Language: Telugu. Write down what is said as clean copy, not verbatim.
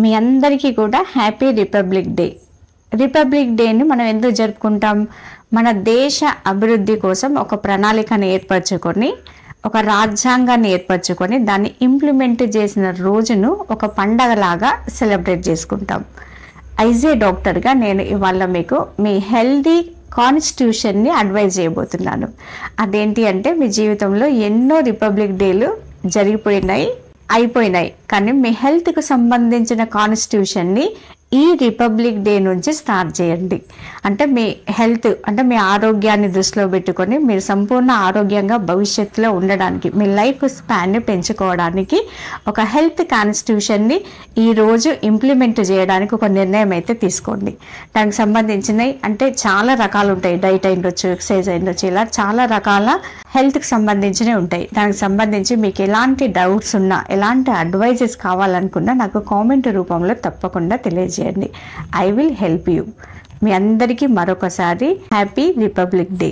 మీ అందరికీ కూడా హ్యాపీ రిపబ్లిక్ డే. రిపబ్లిక్ డేని మనం ఎందుకు జరుపుకుంటాం? మన దేశ అభివృద్ధి కోసం ఒక ప్రణాళికను ఏర్పరచుకొని, ఒక రాజ్యాంగాన్ని ఏర్పరచుకొని దాన్ని ఇంప్లిమెంట్ చేసిన రోజును ఒక పండగలాగా సెలబ్రేట్ చేసుకుంటాం. యాజ్ ఏ డాక్టర్గా నేను ఇవాళ మీకు మీ హెల్దీ కాన్స్టిట్యూషన్ని అడ్వైజ్ చేయబోతున్నాను. అదేంటి అంటే, మీ జీవితంలో ఎన్నో రిపబ్లిక్ డేలు అయిపోయినాయి, కానీ మీ హెల్త్కు సంబంధించిన కాన్స్టిట్యూషన్ని ఈ రిపబ్లిక్ డే నుంచి స్టార్ట్ చేయండి. అంటే మీ హెల్త్, అంటే మీ ఆరోగ్యాన్ని దృష్టిలో పెట్టుకొని మీరు సంపూర్ణ ఆరోగ్యంగా భవిష్యత్తులో ఉండడానికి, మీ లైఫ్ స్పాన్ని పెంచుకోవడానికి ఒక హెల్త్ కాన్స్టిట్యూషన్ని ఈరోజు ఇంప్లిమెంట్ చేయడానికి ఒక నిర్ణయం అయితే తీసుకోండి. దానికి సంబంధించినవి అంటే చాలా రకాలు ఉంటాయి. డైట్ అయిండొచ్చు, ఎక్సర్సైజ్ అయిండొచ్చు, ఇలా చాలా రకాల హెల్త్కి సంబంధించినవి ఉంటాయి. దానికి సంబంధించి మీకు ఎలాంటి డౌట్స్ ఉన్నా, ఎలాంటి అడ్వైజెస్ కావాలనుకున్నా నాకు కామెంట్ రూపంలో తప్పకుండా తెలియజేయండి. I will help you. మీ అందరికీ మరొకసారి హ్యాపీ రిపబ్లిక్ డే.